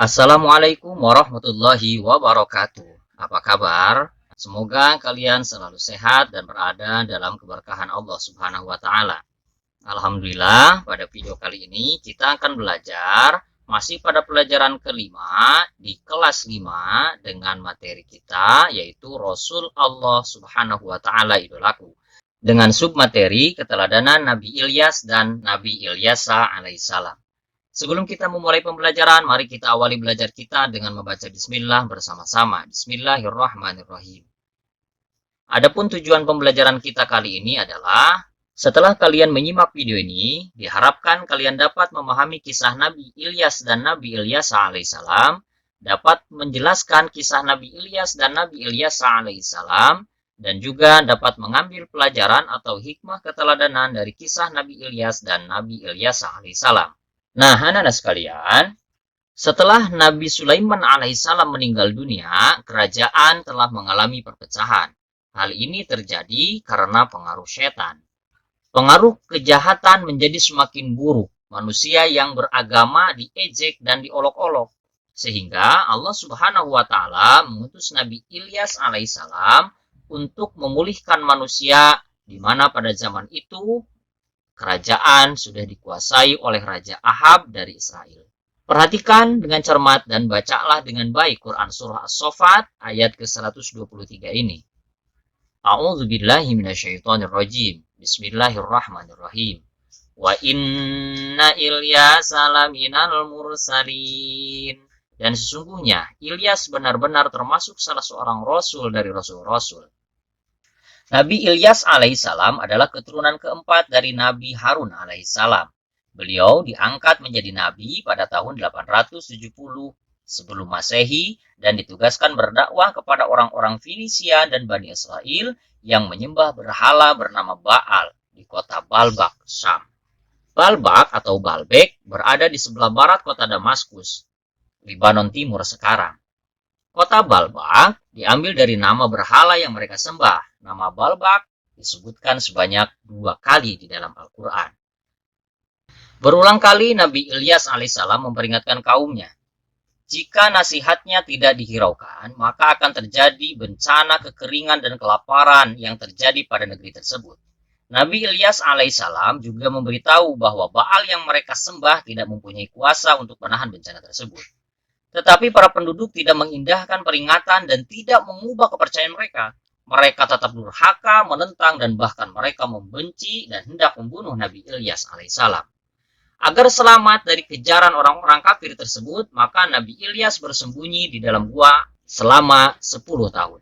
Assalamualaikum warahmatullahi wabarakatuh. Apa kabar? Semoga kalian selalu sehat dan berada dalam keberkahan Allah Subhanahu wa taala. Alhamdulillah, pada video kali ini kita akan belajar masih pada pelajaran kelima di kelas 5 dengan materi kita yaitu Rasul Allah Subhanahu wa taala idolaku. Dengan submateri keteladanan Nabi Ilyas dan Nabi Ilyasa alaihissalam. Sebelum kita memulai pembelajaran, mari kita awali belajar kita dengan membaca bismillah bersama-sama. Bismillahirrahmanirrahim. Adapun tujuan pembelajaran kita kali ini adalah setelah kalian menyimak video ini, diharapkan kalian dapat memahami kisah Nabi Ilyas dan Nabi Ilyasa alaihissalam, dapat menjelaskan kisah Nabi Ilyas dan Nabi Ilyasa alaihissalam, dan juga dapat mengambil pelajaran atau hikmah keteladanan dari kisah Nabi Ilyas dan Nabi Ilyasa alaihissalam. Nah, anak-anak sekalian, setelah Nabi Sulaiman alaihissalam meninggal dunia, kerajaan telah mengalami perpecahan. Hal ini terjadi karena pengaruh setan. Pengaruh kejahatan menjadi semakin buruk. Manusia yang beragama diejek dan diolok-olok. Sehingga Allah Subhanahu wa taala mengutus Nabi Ilyas alaihissalam untuk memulihkan manusia di mana pada zaman itu kerajaan sudah dikuasai oleh Raja Ahab dari Israel. Perhatikan dengan cermat dan bacalah dengan baik Quran Surah As-Saffat ayat ke-123 ini. A'udzubillahi minasyaitonirrajim. Bismillahirrahmanirrahim. Wa inna Ilyasa laminal mursalin. Dan sesungguhnya Ilyas benar-benar termasuk salah seorang rasul dari rasul-rasul. Nabi Ilyas alaihissalam adalah keturunan keempat dari Nabi Harun alaihissalam. Beliau diangkat menjadi nabi pada tahun 870 sebelum Masehi dan ditugaskan berdakwah kepada orang-orang Finisia dan Bani Israel yang menyembah berhala bernama Baal di kota Balbak, Syam. Balbak atau Baalbek berada di sebelah barat kota Damaskus, Lebanon Timur sekarang. Kota Balbak diambil dari nama berhala yang mereka sembah. Nama Balbak disebutkan sebanyak 2 kali di dalam Al-Quran. Berulang kali Nabi Ilyas alaihissalam memperingatkan kaumnya, jika nasihatnya tidak dihiraukan, maka akan terjadi bencana kekeringan dan kelaparan yang terjadi pada negeri tersebut. Nabi Ilyas alaihissalam juga memberitahu bahwa Baal yang mereka sembah tidak mempunyai kuasa untuk menahan bencana tersebut. Tetapi para penduduk tidak mengindahkan peringatan dan tidak mengubah kepercayaan mereka. Mereka tetap durhaka, menentang, dan bahkan mereka membenci dan hendak membunuh Nabi Ilyas alaihissalam. Agar selamat dari kejaran orang-orang kafir tersebut, maka Nabi Ilyas bersembunyi di dalam gua selama 10 tahun.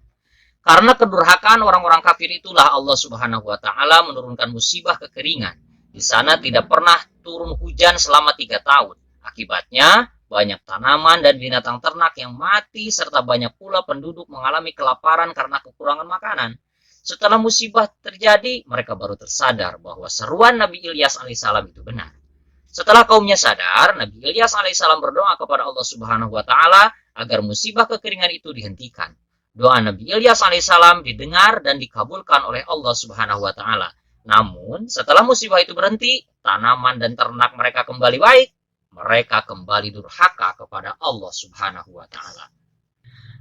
Karena kedurhakaan orang-orang kafir itulah Allah Subhanahu wa taala menurunkan musibah kekeringan. Di sana tidak pernah turun hujan selama 3 tahun. Akibatnya, banyak tanaman dan binatang ternak yang mati, serta banyak pula penduduk mengalami kelaparan karena kekurangan makanan. Setelah musibah terjadi, mereka baru tersadar bahwa seruan Nabi Ilyas alaihissalam itu benar. Setelah kaumnya sadar, Nabi Ilyas alaihissalam berdoa kepada Allah Subhanahu wa taala agar musibah kekeringan itu dihentikan. Doa Nabi Ilyas alaihissalam didengar dan dikabulkan oleh Allah Subhanahu wa taala. Namun, setelah musibah itu berhenti, tanaman dan ternak mereka kembali baik. Mereka kembali durhaka kepada Allah Subhanahu wa taala.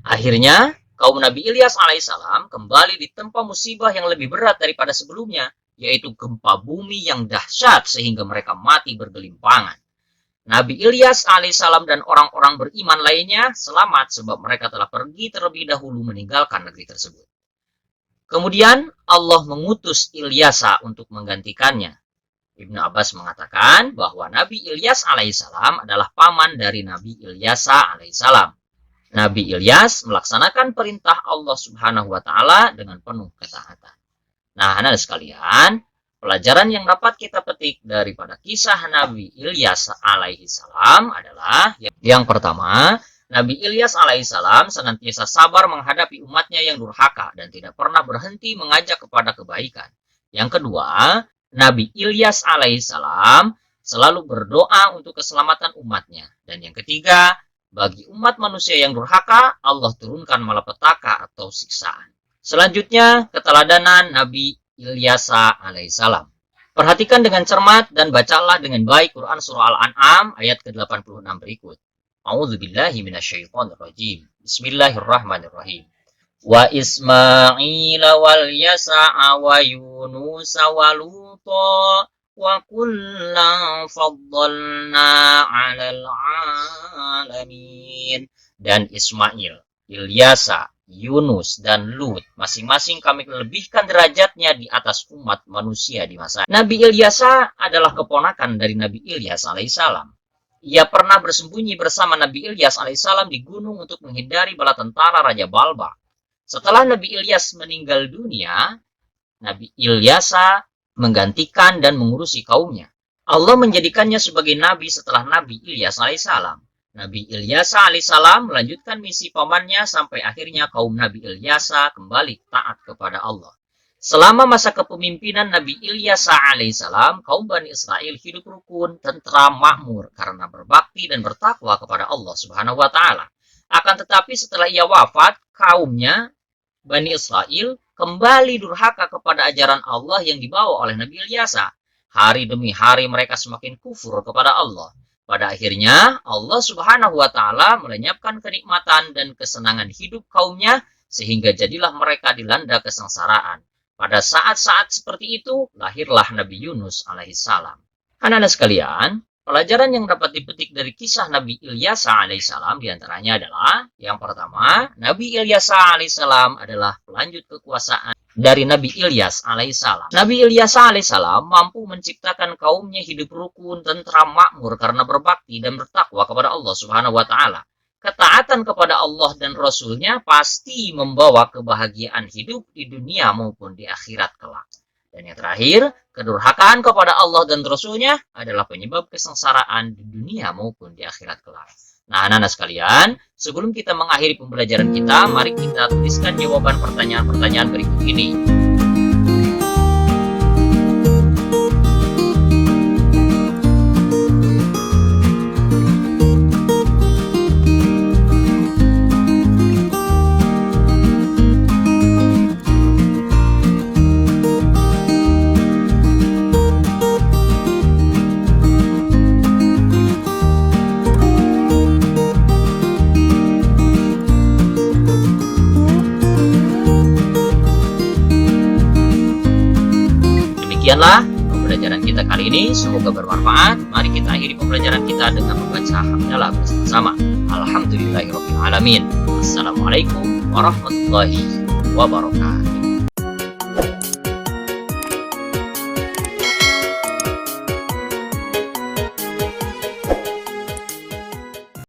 Akhirnya, kaum Nabi Ilyas alaihissalam kembali ditempa musibah yang lebih berat daripada sebelumnya, yaitu gempa bumi yang dahsyat sehingga mereka mati bergelimpangan. Nabi Ilyas alaihissalam dan orang-orang beriman lainnya selamat sebab mereka telah pergi terlebih dahulu meninggalkan negeri tersebut. Kemudian Allah mengutus Ilyasa untuk menggantikannya. Ibnu Abbas mengatakan bahwa Nabi Ilyas alaihissalam adalah paman dari Nabi Ilyasa alaihissalam. Nabi Ilyas melaksanakan perintah Allah Subhanahu wa taala dengan penuh ketaatan. Nah, anak sekalian, pelajaran yang dapat kita petik daripada kisah Nabi Ilyas alaihissalam adalah yang pertama, Nabi Ilyas alaihissalam senantiasa sabar menghadapi umatnya yang durhaka dan tidak pernah berhenti mengajak kepada kebaikan. Yang kedua, Nabi Ilyas alaihissalam selalu berdoa untuk keselamatan umatnya. Dan yang ketiga, bagi umat manusia yang durhaka, Allah turunkan malapetaka atau siksaan. Selanjutnya, keteladanan Nabi Ilyasa alaihissalam. Perhatikan dengan cermat dan bacalah dengan baik Quran Surah Al-An'am ayat ke-86 berikut. A'udzubillahi minasyaitonirrajim. Bismillahirrahmanirrahim. Wa Ismail wal Yasa'a wa Yunus wa Luta wa kullan faddalna 'alal 'alamin. Dan Ismail, Ilyasa, Yunus, dan Lut, masing-masing kami lebihkan derajatnya di atas umat manusia di masa. Nabi Ilyasa adalah keponakan dari Nabi Ilyas alaihissalam. Ia pernah bersembunyi bersama Nabi Ilyas alaihissalam di gunung untuk menghindari bala tentara Raja Balba. Setelah Nabi Ilyas meninggal dunia, Nabi Ilyasa menggantikan dan mengurusi kaumnya. Allah menjadikannya sebagai nabi setelah Nabi Ilyas alaihissalam. Nabi Ilyasa alaihissalam melanjutkan misi pamannya sampai akhirnya kaum Nabi Ilyasa kembali taat kepada Allah. Selama masa kepemimpinan Nabi Ilyasa alaihissalam, kaum Bani Israel hidup rukun, tentram, makmur karena berbakti dan bertakwa kepada Allah Subhanahu wa taala. Akan tetapi setelah ia wafat, kaumnya Bani Israel kembali durhaka kepada ajaran Allah yang dibawa oleh Nabi Ilyasa. Hari demi hari mereka semakin kufur kepada Allah. Pada akhirnya Allah Subhanahu wa taala melenyapkan kenikmatan dan kesenangan hidup kaumnya sehingga jadilah mereka dilanda kesengsaraan. Pada saat-saat seperti itu lahirlah Nabi Yunus alaihissalam. Anak-anak sekalian, pelajaran yang dapat dipetik dari kisah Nabi Ilyasa alaihissalam diantaranya adalah yang pertama, Nabi Ilyasa alaihissalam adalah pelanjut kekuasaan dari Nabi Ilyas alaihissalam. Nabi Ilyasa alaihissalam mampu menciptakan kaumnya hidup rukun, tentram, makmur karena berbakti dan bertakwa kepada Allah Subhanahu wa taala. Ketaatan kepada Allah dan Rasul-Nya pasti membawa kebahagiaan hidup di dunia maupun di akhirat kelak. Dan yang terakhir, kedurhakaan kepada Allah dan Rasul-Nya adalah penyebab kesengsaraan di dunia maupun di akhirat kelak. Nah, anak-anak sekalian, sebelum kita mengakhiri pembelajaran kita, mari kita tuliskan jawaban pertanyaan-pertanyaan berikut ini. Demikianlah pembelajaran kita kali ini, semoga bermanfaat. Mari kita akhiri pembelajaran kita dengan membaca hamdalah bersama. Alhamdulillahirabbil alamin. Assalamualaikum warahmatullahi wabarakatuh.